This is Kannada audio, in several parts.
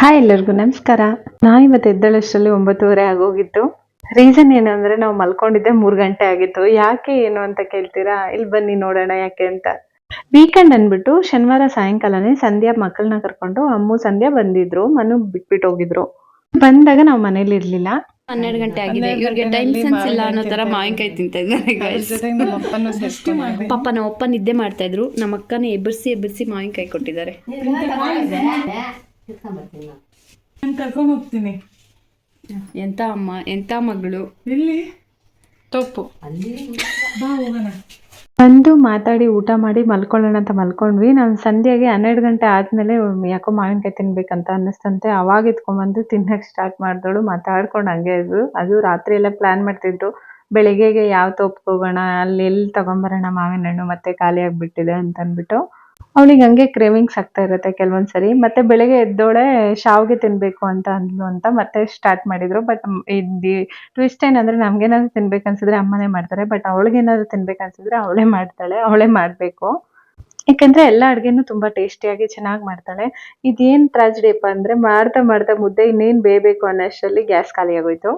ಹಾಯ್ ಎಲ್ಲರಿಗೂ ನಮಸ್ಕಾರ. ನಾನು ಇವತ್ತು ಎದ್ದೇಳಷ್ಟರಲ್ಲಿ 9:30 ಆಗೋಗಿತ್ತು. ರೀಸನ್ ಏನಂದ್ರೆ ನಾವು ಮಲ್ಕೊಂಡಿದ್ದೆ 3 ಗಂಟೆ ಆಗಿತ್ತು. ಯಾಕೆ ಏನು ಅಂತ ಕೇಳ್ತೀರಾ? ಇಲ್ಲಿ ಬನ್ನಿ ನೋಡೋಣ ಯಾಕೆ ಅಂತ. ವೀಕೆಂಡ್ ಅಂದ್ಬಿಟ್ಟು ಶನಿವಾರ ಸಾಯಂಕಾಲನೇ ಸಂಧ್ಯಾ ಮಕ್ಕಳನ್ನ ಕರ್ಕೊಂಡು ಅಮ್ಮು ಸಂಧ್ಯಾ ಬಂದಿದ್ರು. ಮನು ಬಿಟ್ಬಿಟ್ಟು ಹೋಗಿದ್ರು. ಬಂದಾಗ ನಾವು ಮನೇಲಿ ಇರ್ಲಿಲ್ಲ. 12 ಗಂಟೆ ಆಗಿದೆ. ಇವ್ರಿಗೆ ಟೈಮ್ ಸೆನ್ಸ್ ಇಲ್ಲ ಅನ್ನೋ ತರ ಮಾವಿನಕಾಯಿ ತಿಂತಾ ಇದ್ದಾರೆ ಗೈಸ್. ಪಾಪ ನಮ್ಮ ಅಪ್ಪ ನಿದ್ದೆ ಮಾಡ್ತಾ ಇದ್ರು. ನಮ್ಮ ಅಕ್ಕನ ಎಬ್ಬರಿಸಿ ಮಾವಿನಕಾಯಿ ಕೊಟ್ಟಿದ್ದಾರೆ. ಕರ್ಕೊಂಡು ಹೋಗ್ತೀನಿ. ಎಂತ ಅಮ್ಮ ಎಂತ ಮಗಳು. ಇಲ್ಲಿ ತಪ್ಪು ಬಾ ಹೋಗೋಣ. ಬಂದು ಮಾತಾಡಿ ಊಟ ಮಾಡಿ ಮಲ್ಕೊಳ್ಳೋಣ ಅಂತ ಮಲ್ಕೊಂಡ್ವಿ. ನಾವು ಸಂಧ್ಯಾಗೆ 12 ಗಂಟೆ ಆದ್ಮೇಲೆ ಯಾಕೋ ಮಾವಿನಕಾಯಿ ತಿನ್ಬೇಕಂತ ಅನ್ನಿಸ್ತಂತೆ. ಅವಾಗ ಎತ್ಕೊಂಡ್ಬಂದು ತಿನ್ನಕ್ಕೆ ಸ್ಟಾರ್ಟ್ ಮಾಡಿದಳು. ಮಾತಾಡ್ಕೊಂಡು ಹಂಗೆ ಅದು ರಾತ್ರಿ ಎಲ್ಲ ಪ್ಲಾನ್ ಮಾಡ್ತಿದ್ರು. ಬೆಳಿಗ್ಗೆಗೆ ಯಾವ ತೋಪಕ್ಕೆ ಹೋಗೋಣ, ಅಲ್ಲಿ ಎಲ್ಲಿ ತಗೊಂಬರೋಣ ಮಾವಿನ ಹಣ್ಣು, ಮತ್ತೆ ಖಾಲಿ ಆಗಿಬಿಟ್ಟಿದೆ ಅಂತ ಅಂದ್ಬಿಟ್ಟು ಅವಳಿಗೆ ಹಂಗೆ ಕ್ರೇವಿಂಗ್ಸ್ ಆಗ್ತಾ ಇರುತ್ತೆ ಕೆಲವೊಂದ್ಸರಿ. ಮತ್ತೆ ಬೆಳಗ್ಗೆ ಎದ್ದೋಳೆ ಶಾವಿಗೆ ತಿನ್ಬೇಕು ಅಂತ ಅಂದ್ಲು ಅಂತ ಮತ್ತೆ ಸ್ಟಾರ್ಟ್ ಮಾಡಿದ್ರು. ಬಟ್ ಇದು ಟ್ವಿಸ್ಟ್ ಏನಂದ್ರೆ ನಮ್ಗೇನಾದ್ರು ತಿನ್ಬೇಕು ಅನ್ಸಿದ್ರೆ ಅಮ್ಮನೇ ಮಾಡ್ತಾರೆ. ಬಟ್ ಅವಳಿಗೇನಾದ್ರು ತಿನ್ಬೇಕು ಅನ್ಸಿದ್ರೆ ಅವಳೇ ಮಾಡ್ತಾಳೆ, ಅವಳೇ ಮಾಡ್ಬೇಕು. ಯಾಕಂದ್ರೆ ಎಲ್ಲ ಅಡ್ಗೆನೂ ತುಂಬಾ ಟೇಸ್ಟಿಯಾಗಿ ಚೆನ್ನಾಗಿ ಮಾಡ್ತಾಳೆ. ಇದೇನ್ ಟ್ರಾಜಿಡಿಯಪ್ಪ ಅಂದ್ರೆ ಮಾಡ್ತಾ ಮಾಡ್ತಾ ಮುದ್ದೆ ಇನ್ನೇನ್ ಬೇಯಬೇಕು ಅನ್ನೋಷ್ಟರಲ್ಲಿ ಗ್ಯಾಸ್ ಖಾಲಿ ಆಗೋಯ್ತು.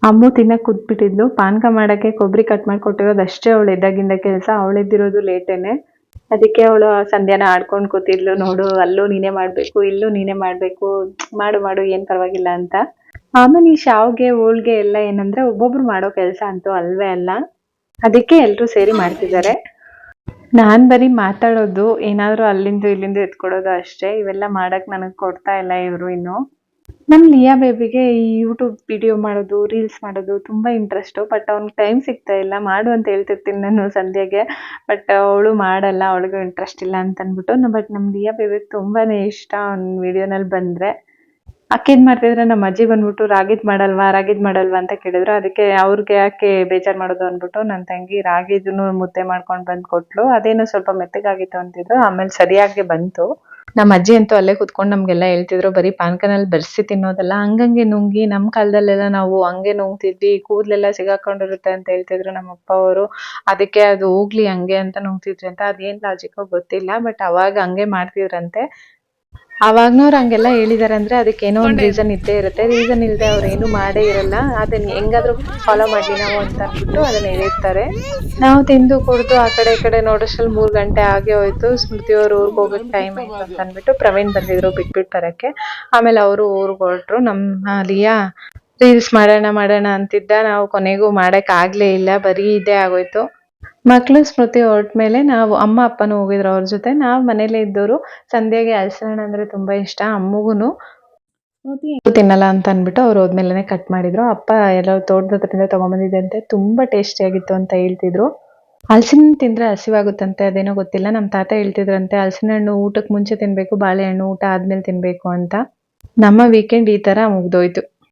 ಅಮ್ಮು ತಿನ್ನಕ್ ಕೂತ್ಬಿಟ್ಟಿದ್ಲು. ಪಾನಕ ಮಾಡಕ್ಕೆ ಕೊಬ್ಬರಿ ಕಟ್ ಮಾಡಿ ಕೊಟ್ಟಿರೋದು ಅಷ್ಟೇ ಅವಳು ಎದ್ದಾಗಿಂದ ಕೆಲಸ. ಅವಳೆದ್ದಿರೋದು ಲೇಟೇನೆ. ಅದಕ್ಕೆ ಅವಳು ಸಂಧ್ಯಾನ ಆಡ್ಕೊಂಡು ಕೂತಿದ್ಲು. ನೋಡು ಅಲ್ಲೂ ನೀನೇ ಮಾಡ್ಬೇಕು, ಇಲ್ಲೂ ನೀನೇ ಮಾಡ್ಬೇಕು, ಮಾಡು ಏನ್ ಪರವಾಗಿಲ್ಲ ಅಂತ. ಆಮೇಲೆ ಈ ಶಾವ್ಗೆ ಹೋಳ್ಗೆ ಎಲ್ಲ ಏನಂದ್ರೆ ಒಬ್ಬೊಬ್ರು ಮಾಡೋ ಕೆಲಸ ಅಂತೂ ಅಲ್ವೇ ಅಲ್ಲ. ಅದಕ್ಕೆ ಎಲ್ರು ಸೇರಿ ಮಾಡ್ತಿದ್ದಾರೆ. ನಾನ್ ಬರೀ ಮಾತಾಡೋದು, ಏನಾದ್ರು ಅಲ್ಲಿಂದ ಇಲ್ಲಿಂದ ಎತ್ಕೊಡೋದು ಅಷ್ಟೇ. ಇವೆಲ್ಲ ಮಾಡಕ್ ನನಗ್ ಕೊಡ್ತಾ ಇಲ್ಲ ಇವ್ರು ಇನ್ನು. ನಮ್ ಲಿಯಾ ಬೇಬಿಗೆ ಈ ಯೂಟ್ಯೂಬ್ ವಿಡಿಯೋ ಮಾಡೋದು, ರೀಲ್ಸ್ ಮಾಡೋದು ತುಂಬಾ ಇಂಟ್ರೆಸ್ಟ್. ಬಟ್ ಅವ್ನಿಗೆ ಟೈಮ್ ಸಿಗ್ತಾ ಇಲ್ಲ. ಮಾಡು ಅಂತ ಹೇಳ್ತಿರ್ತೀನಿ ನಾನು ಸಂಧ್ಯಾಗೆ. ಬಟ್ ಅವಳು ಮಾಡಲ್ಲ, ಅವಳಿಗೂ ಇಂಟ್ರೆಸ್ಟ್ ಇಲ್ಲ ಅಂತ ಅಂದ್ಬಿಟ್ಟು. ಬಟ್ ನಮ್ ಲಿಯಾ ಬೇಬಿಗೆ ತುಂಬಾನೇ ಇಷ್ಟ ಅವ್ನ ವಿಡಿಯೋನಲ್ಲಿ ಬಂದ್ರೆ. ಅಕ್ಕೇನ್ ಮಾಡ್ತಿದ್ರೆ ನಮ್ಮ ಅಜ್ಜಿ ಬಂದ್ಬಿಟ್ಟು ರಾಗಿದ್ ಮಾಡಲ್ವಾ ಅಂತ ಕೇಳಿದ್ರು. ಅದಕ್ಕೆ ಅವ್ರಿಗೆ ಯಾಕೆ ಬೇಜಾರ್ ಮಾಡೋದು ಅಂದ್ಬಿಟ್ಟು ನನ್ನ ತಂಗಿ ರಾಗಿದನ್ನು ಮುದ್ದೆ ಮಾಡ್ಕೊಂಡು ಬಂದು ಕೊಟ್ಲು. ಅದೇನೋ ಸ್ವಲ್ಪ ಮೆತ್ತಗಾಗಿತ್ತು ಅಂತಿದ್ರು. ಆಮೇಲೆ ಸರಿಯಾಗಿ ಬಂತು. ನಮ್ಮ ಅಜ್ಜಿ ಅಂತೂ ಅಲ್ಲೇ ಕುತ್ಕೊಂಡು ನಮ್ಗೆಲ್ಲ ಹೇಳ್ತಿದ್ರು, ಬರೀ ಪಾನ್ಕನಲ್ಲಿ ಬೆರೆಸಿ ತಿನ್ನೋದಲ್ಲ, ಹಂಗಂಗೆ ನುಂಗಿ. ನಮ್ಮ ಕಾಲದಲ್ಲೆಲ್ಲ ನಾವು ಹಂಗೆ ನುಂಗ್ತಿದ್ವಿ, ಕೂದಲೆಲ್ಲ ಸಿಗಾಕೊಂಡಿರುತ್ತೆ ಅಂತ ಹೇಳ್ತಿದ್ರು ನಮ್ಮ ಅಪ್ಪ ಅವರು. ಅದಕ್ಕೆ ಅದು ಹೋಗ್ಲಿ ಹಂಗೆ ಅಂತ ನುಂಗ್ತಿದ್ರಿ ಅಂತ. ಅದೇನ್ ಲಾಜಿಕ್ಕೋ ಗೊತ್ತಿಲ್ಲ. ಬಟ್ ಅವಾಗ ಹಂಗೆ ಮಾಡ್ತಿದ್ರಂತೆ. ಅವಾಗ್ನವ್ರು ಹಂಗೆಲ್ಲ ಹೇಳಿದಾರೆ ಅಂದ್ರೆ ಅದಕ್ಕೇನೋ ಒಂದು ರೀಸನ್ ಇದ್ದೇ ಇರುತ್ತೆ. ರೀಸನ್ ಇಲ್ಲದೆ ಅವ್ರು ಏನು ಮಾಡೇ ಇರಲ್ಲ. ಅದನ್ನ ಹೆಂಗಾದ್ರೂ ಫಾಲೋ ಮಾಡ್ಲಿ ನಾವು ಅಂತ ಅಂದ್ಬಿಟ್ಟು ಅದನ್ನ ಹೇಳಿರ್ತಾರೆ. ನಾವು ತಿಂದು ಕುಡ್ದು ಆ ಕಡೆ ಈ ಕಡೆ ನೋಡೋಷ್ಟ್ರಲ್ಲಿ 3 ಗಂಟೆ ಆಗೇ ಹೋಯ್ತು. ಸ್ಮೃತಿ ಅವ್ರು ಊರಿಗೆ ಹೋಗೋಕೆ ಟೈಮ್ ಆಯ್ತು ಅಂತ ಅಂದ್ಬಿಟ್ಟು ಪ್ರವೀಣ್ ಬಂದಿದ್ರು ಬಿಟ್ಬಿಟ್ಟು ಬರಕ್ಕೆ. ಆಮೇಲೆ ಅವರು ಊರಿಗೆ ಹೊರಟ್ರು. ನಮ್ಮ ಲಿಯಾ ರೀಲ್ಸ್ ಮಾಡೋಣ ಅಂತಿದ್ದ. ನಾವು ಕೊನೆಗೂ ಮಾಡಕ್ ಆಗ್ಲೇ ಇಲ್ಲ, ಬರೀ ಇದೇ ಆಗೋಯ್ತು. ಮಕ್ಳು ಸ್ಮೃತಿ ಹೊರಟ್ಮೇಲೆ ನಾವು ಅಮ್ಮ ಅಪ್ಪನೂ ಹೋಗಿದ್ರು ಅವ್ರ ಜೊತೆ. ನಾವು ಮನೇಲೇ ಇದ್ದವರು. ಸಂಧ್ಯಾಗೆ ಹಲಸಿನ ಹಣ್ಣು ಅಂದ್ರೆ ತುಂಬಾ ಇಷ್ಟ. ಅಮ್ಮಗುನು ತಿನ್ನಲ್ಲ ಅಂತ ಅಂದ್ಬಿಟ್ಟು ಅವ್ರು ಹೋದ್ಮೇಲೆ ಕಟ್ ಮಾಡಿದ್ರು. ಅಪ್ಪ ಎಲ್ಲ ತೋಟದ ಹತ್ರದಿಂದ ತಗೊಂಬಂದಿದ್ದಂತೆ. ತುಂಬಾ ಟೇಸ್ಟಿ ಆಗಿತ್ತು ಅಂತ ಹೇಳ್ತಿದ್ರು. ಹಲಸಿನ ಹಣ್ಣು ತಿಂದ್ರೆ ಹಸಿವಾಗುತ್ತಂತೆ, ಅದೇನೋ ಗೊತ್ತಿಲ್ಲ. ನಮ್ಮ ತಾತ ಹೇಳ್ತಿದ್ರಂತೆ ಹಲಸಿನ ಹಣ್ಣು ಊಟಕ್ಕೆ ಮುಂಚೆ ತಿನ್ಬೇಕು, ಬಾಳೆಹಣ್ಣು ಊಟ ಆದ್ಮೇಲೆ ತಿನ್ಬೇಕು ಅಂತ. ನಮ್ಮ ವೀಕೆಂಡ್ ಈ ತರ ಮುಗ್ದೋಯ್ತು.